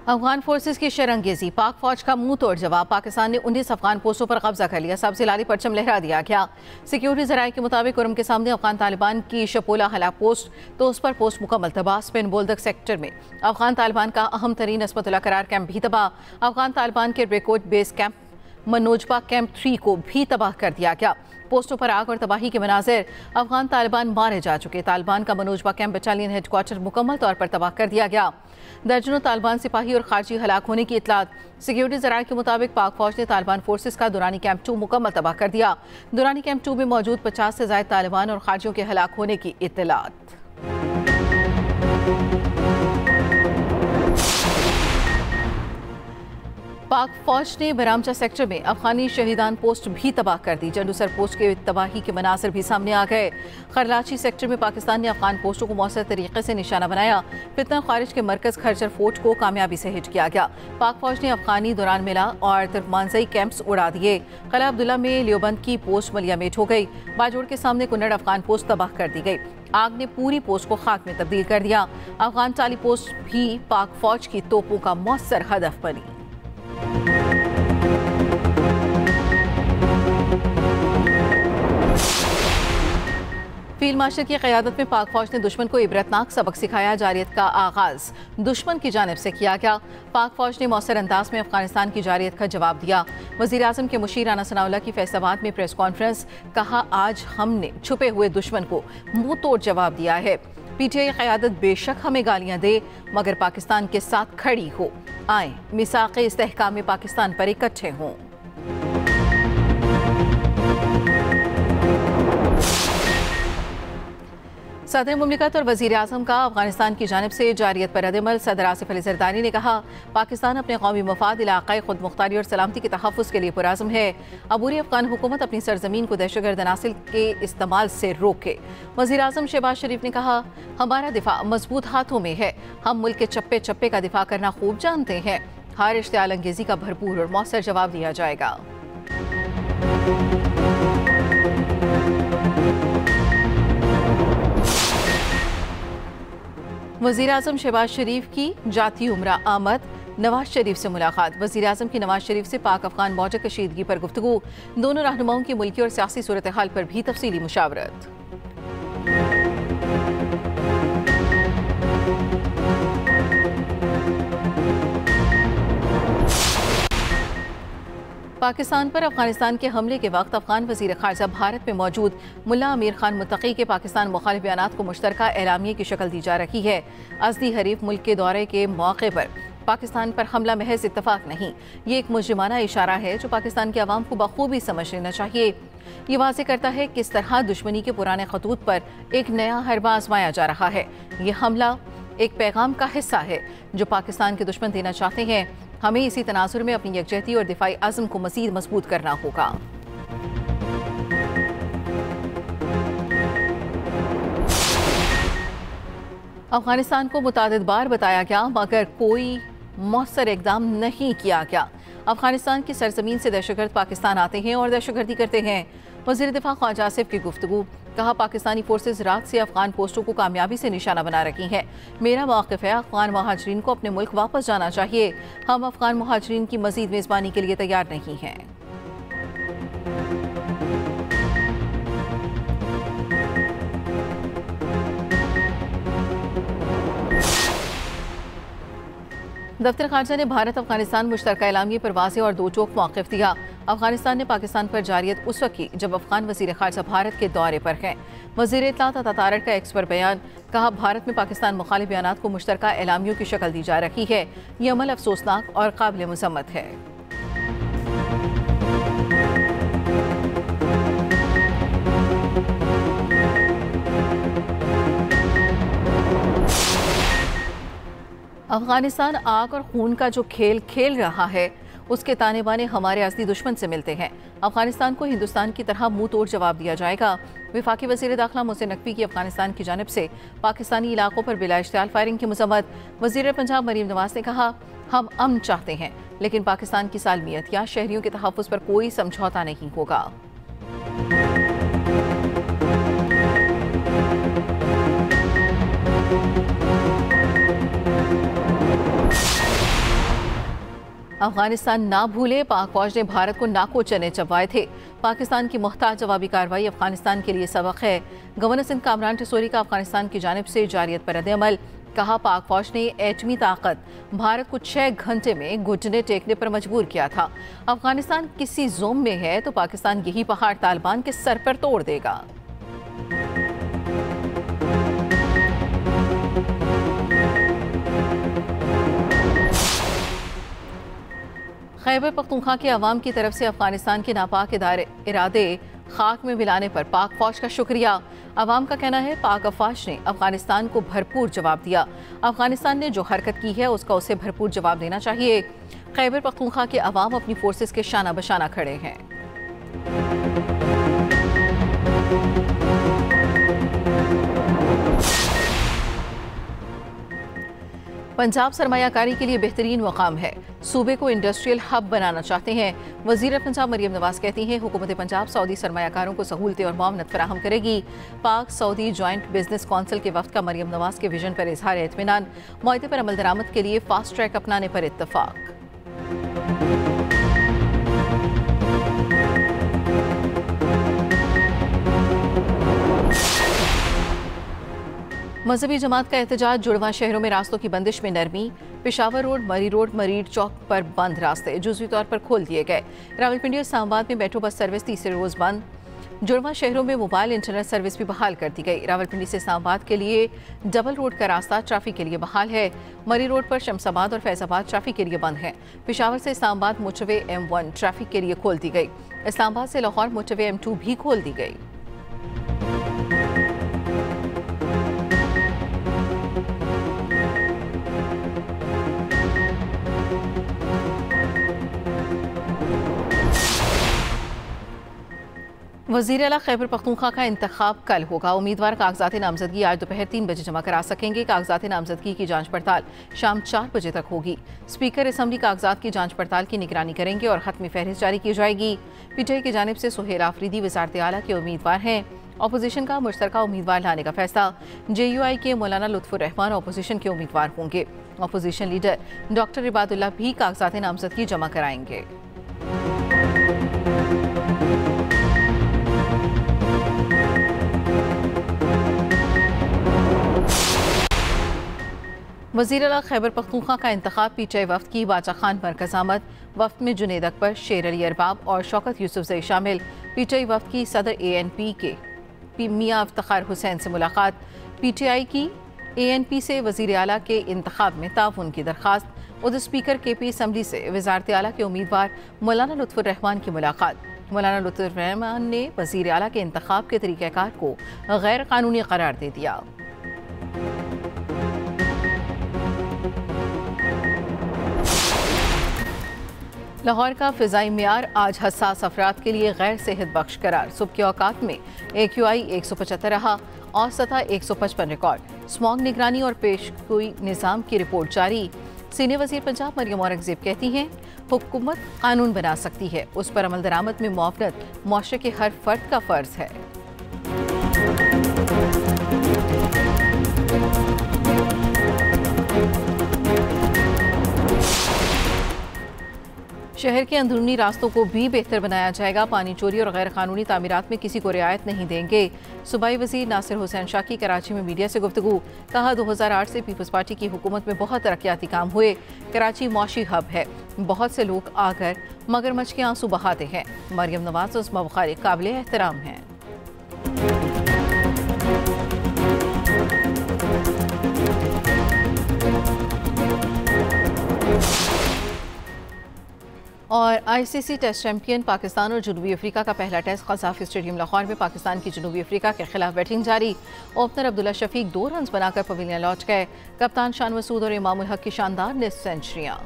Afghan forces की शरंगेजी, पाक फौज का मुंह तोड़ जवाब। पाकिस्तान ने 19 अफगान पोस्टों पर कब्जा कर लिया, सब्ज़ लाली परचम लहरा दिया गया। सिक्योरिटी जराये के मुताबिक उरम के सामने अफगान तालिबान की शपोला हला पोस्ट, तो उस पर पोस्ट मुकम्मल तबाह। स्पिन बोल्दक सेक्टर में अफगान तालिबान का अहम तरीन अस्मतुल्लाह करार कैंप भी तबाह। अफगान तालिबान के रिकॉर्ड बेस कैंप मनोजबा कैंप 3 को भी तबाह कर दिया गया। पोस्टों पर आग और तबाही के मनाजिर, अफगान तालिबान मारे जा चुके। तालिबान का मनोजबा कैंप बटालियन हेडक्वार्टर मुकम्मल तौर पर तबाह कर दिया गया। दर्जनों तालिबान सिपाही और खारजी हलाक होने की इतलात। सिक्योरिटी जराये के मुताबिक पाक फौज ने तालिबान फोर्सेस का दुरानी कैंप 2 मुकम्मल तबाह कर दिया। दुरानी कैंप 2 में मौजूद 50 से ज्यादा तालिबान और खारजियों के हलाक होने की इतलात। पाक फौज ने बरामचा सेक्टर में अफगानी शहीदान पोस्ट भी तबाह कर दी। जंडूसर पोस्ट के तबाही के मनासिर भी सामने आ गए। खरलाची सेक्टर में पाकिस्तान ने अफगान पोस्टों को मौसर तरीके से निशाना बनाया। फितना खारिज के मरकज खरचर फोर्ट को कामयाबी से हिट किया गया। पाक फौज ने अफगानी दुरान मिला और तुर्कमानजई कैंप्स उड़ा दिए। कला अब्दुल्ला में लियोबंद की पोस्ट मलियामेट हो गई। बाजोड़ के सामने कुन्नड़ अफगान पोस्ट तबाह कर दी गई। आग ने पूरी पोस्ट को खाक में तब्दील कर दिया। अफगान टाली पोस्ट भी पाक फौज की तोपों का मौसर हदफ बनी। फील्ड मार्शल की क़यादत में पाक फौज ने दुश्मन को इबरतनाक सबक सिखाया। जारियत का आगाज दुश्मन की जानिब से किया गया। पाक फौज ने मौसर अंदाज में अफगानिस्तान की जारियत का जवाब दिया। वज़ीर आज़म के मुशीर राना सनाउल्लाह की फैसलाबाद में प्रेस कॉन्फ्रेंस, कहा आज हमने छुपे हुए दुश्मन को मुंह तोड़ जवाब दिया है। पीटीआई क़यादत बेशक हमें गालियां दे मगर पाकिस्तान के साथ खड़ी हो। आए मिसाक़े इस्तेहकाम में पाकिस्तान पर इकट्ठे हों। सदर मुमलिकत और वज़ीर आज़म का अफगानिस्तान की जानिब से जारियत पर रद्द-ए-अमल। सदर आसिफ अली ज़रदारी ने कहा, पाकिस्तान अपने कौमी मफाद, इलाक़ाई खुद मुख्तारी और सलामती के तहफ़्फ़ुज़ के लिए पुरअज़्म है। अबूरी अफ़गान हुकूमत अपनी सरजमीन को दहशतगर्द अनासिर के इस्तेमाल से रोके। वज़ीर आज़म शहबाज शरीफ ने कहा, हमारा दिफा मजबूत हाथों में है। हम मुल्क के चप्पे चप्पे का दिफा करना खूब जानते हैं। हर इश्तिआल अंगेज़ी का भरपूर और मौसर जवाब दिया जाएगा। वज़ीर आज़म शहबाज शरीफ की जाती उम्रा आमद। नवाज शरीफ से मुलाकात। वज़ीर आज़म की नवाज शरीफ से पाक अफगान बॉर्डर कशीदगी पर गुफ्तगू। दोनों रहनुमाओं की मुल्की और सियासी सूरत हाल पर भी तफसीली मुशावरत। पाकिस्तान पर अफगानिस्तान के हमले के वक्त अफगान वज़ीर ख़ारजा भारत में मौजूद मुल्ला अमीर खान मुत्तकी के पाकिस्तान मुखालिफ बयानात को मुश्तरका एलामिये की शक्ल दी जा रही है। अज़दी हरीफ मुल्क के दौरे के मौके पर पाकिस्तान पर हमला महज इत्तफाक नहीं, ये एक मुजरिमाना इशारा है जो पाकिस्तान के अवाम को बखूबी समझ लेना चाहिए। ये वाज़े करता है किस तरह दुश्मनी के पुराने खतूत पर एक नया हरबा आजमाया जा रहा है। ये हमला एक पैगाम का हिस्सा है जो पाकिस्तान के दुश्मन देना चाहते हैं। हमें इसी तनाजुर में अपनी यकजहती और दिफाई अज़्म को मज़ीद मजबूत करना होगा। अफगानिस्तान को मुतादिद बार बताया गया मगर कोई मौसर इक़दाम नहीं किया गया। अफगानिस्तान की सरजमीन से दहशतगर्द पाकिस्तान आते हैं और दहशतगर्दी करते हैं। वज़ीर दिफा ख्वाजा आसिफ की गुफ्तगू, कहा पाकिस्तानी फोर्सेज रात से अफगान पोस्टों को कामयाबी से निशाना बना रही हैं। मेरा मौक़िफ़ है अफगान महाजरीन को अपने मुल्क वापस जाना चाहिए। हम अफगान महाजरीन की मज़ीद मेज़बानी के लिए तैयार नहीं हैं। दफ्तर खारजा ने भारत अफगानिस्तान मुश्तरका एलामिये पर वाज़ेह और दो टोक मौक़िफ़ दिया। अफगानिस्तान ने पाकिस्तान पर जारियत उस वक्त की जब अफगान वज़ीर खारजा भारत के दौरे पर हैं। वज़ीर इत्तलात अता का एक्स पर बयान, कहा भारत में पाकिस्तान मुखालिफ बयानात को मुश्तरका एलामियों की शक्ल दी जा रही है। ये अमल अफसोसनाक और काबिल मज़म्मत है। अफगानिस्तान आग और खून का जो खेल खेल रहा है उसके ताने बाने हमारे असली दुश्मन से मिलते हैं। अफगानिस्तान को हिंदुस्तान की तरह मुंह तोड़ जवाब दिया जाएगा। वफाकी वज़ीर दाखिला मोहसिन नकवी की अफगानिस्तान की जानिब से पाकिस्तानी इलाकों पर बिला इश्तियाल फायरिंग की मज़म्मत। वज़ीर पंजाब मरीम नवाज ने कहा, हम अमन चाहते हैं लेकिन पाकिस्तान की सालमियत या शहरियों के तहफ़्फ़ुज़ पर कोई समझौता नहीं होगा। अफगानिस्तान ना भूले, पाक फौज ने भारत को नाको चने चबवाए थे। पाकिस्तान की मुहताज जवाबी कार्रवाई अफगानिस्तान के लिए सबक है। गवर्नर सिंध कामरान टिसोरी का अफगानिस्तान की जानिब से जारियत पर रद्द-ए-अमल। कहा, पाक फौज ने एटमी ताकत भारत को 6 घंटे में घुटने टेकने पर मजबूर किया था। अफगानिस्तान किसी जोम में है तो पाकिस्तान यही पहाड़ तालिबान के सर पर तोड़ देगा। खैबर पख्तूनख्वा के अवाम की तरफ से अफगानिस्तान के नापाक इरादे खाक में मिलाने पर पाक फौज का शुक्रिया। अवाम का कहना है, पाक अफवाज ने अफगानिस्तान को भरपूर जवाब दिया। अफगानिस्तान ने जो हरकत की है उसका उसे भरपूर जवाब देना चाहिए। खैबर पख्तूनख्वा के अवाम अपनी फोर्सेस के शाना बशाना खड़े हैं। पंजाब सरमायाकारी के लिए बेहतरीन मकाम है। सूबे को इंडस्ट्रियल हब बनाना चाहते हैं। वज़ीर पंजाब मरियम नवाज कहती हैं, हुकूमत पंजाब सऊदी सरमायाकारों को सहूलतें और मुआवनत फराहम करेगी। पाक सऊदी जॉइंट बिजनेस कौंसिल के वक्त का मरियम नवाज के विजन पर इजहार इत्मीनान। मुआहदे पर अमल दरामद के लिए फास्ट ट्रैक अपनाने पर इत्तफाक। मजहबी जमात का एहतजाज, जुड़वा शहरों में रास्तों की बंदिश में नरमी। पेशावर रोड, मरीड चौक पर बंद रास्ते जुज़वी तौर पर खोल दिए गए। रावलपिंडी और इस्लामाबाद में मेट्रो बस सर्विस तीसरे रोज बंद। जुड़वा शहरों में मोबाइल इंटरनेट सर्विस भी बहाल कर दी गई। रावलपिंडी से इस्लामाबाद के लिए डबल रोड का रास्ता ट्रैफिक के लिए बहाल है। मरी रोड पर शमसाबाद और फैजाबाद ट्रैफिक के लिए बंद है। पेशावर से इस्लामाबाद मोटरवे M1 ट्रैफिक के लिए खोल दी गई। इस्लामाबाद से लाहौर मोटरवे M2 भी खोल दी गई। वज़ीर आला खैबर पख्तूनख्वा का इंतखाब कल होगा। उम्मीदवार कागजात नामजदगी आज दोपहर 3 बजे जमा करा सकेंगे। कागजात नामजदगी की जांच पड़ताल शाम 4 बजे तक होगी। स्पीकर असम्बली कागजात की जांच पड़ताल की निगरानी करेंगे और खत्मी फहरिस्त जारी की जाएगी। PTI की जानिब से सुहेल आफरीदी वज़ारत आला के उम्मीदवार हैं। अपोजिशन का मुश्तरका उम्मीदवार लाने का फैसला। JUI के मौलाना लुत्फुर रहमान अपोजिशन के उम्मीदवार होंगे। अपोजिशन लीडर डॉक्टर इबादुल्ला भी कागजात नामजदगी जमा कराएंगे। वज़ीर आला खैबर पख्तूनख्वा का इंतखाब। PTI वफ्द की बाचा खान मरकज आमद। वफ्द में जुनेद अकबर, शेर अली अरबाब और शौकत यूसुफजई शामिल। PTI वफ्द की सदर ANP के मियां इफ्तिखार हुसैन से मुलाकात। PTI की ANP से वज़ीर आला के इंतखाब में ताउन की दरख्वास्त। उधर स्पीकर KP असम्बली से वज़ारत आला के उम्मीदवार मौलाना लुत्फुर रहमान की मुलाकात। मौलाना लुत्फुर रहमान ने वज़ीर आला के इंतखाब के तरीक़ाकार को गैर कानूनी करार दे दिया। लाहौर का फ़िज़ाई मियार आज हसास अफराद के लिए गैर सेहत बख्श करार। सुबह के औकात में AQI 175 रहा और सतह 155 रिकॉर्ड। स्मॉग निगरानी और पेशगोई निज़ाम की रिपोर्ट जारी। सीनियर वज़ीर पंजाब मरियम औरंगज़ेब कहती हैं, हुकूमत कानून बना सकती है, उस पर अमल दरामद में मुआवनत मुआशरे के हर फर्द का फ़र्ज़ है। शहर के अंदरूनी रास्तों को भी बेहतर बनाया जाएगा। पानी चोरी और गैर कानूनी तामीरात में किसी को रियायत नहीं देंगे। सूबाई वज़ीर नासिर हुसैन शाह की कराची में मीडिया से गुफ्तगू। कहा, 2008 से पीपल्स पार्टी की हुकूमत में बहुत तरक्याती काम हुए। कराची मौशी हब है। बहुत से लोग आकर मगरमच्छ के आंसू बहाते हैं। मरियम नवाज उस्मा बुखारी काबिल एहतराम हैं। और ICC टेस्ट चैंपियन पाकिस्तान और जनूबी अफ्रीका का पहला टेस्ट क़ज़ाफ़ी स्टेडियम लाहौर में पाकिस्तान की जनूबी अफ्रीका के खिलाफ बैटिंग जारी। ओपनर अब्दुल्ला शफीक 2 रन बनाकर पवेलियन लौट गए। कप्तान शान मसूद और इमामुल हक की शानदार निस्फ सेंचुरियाँ।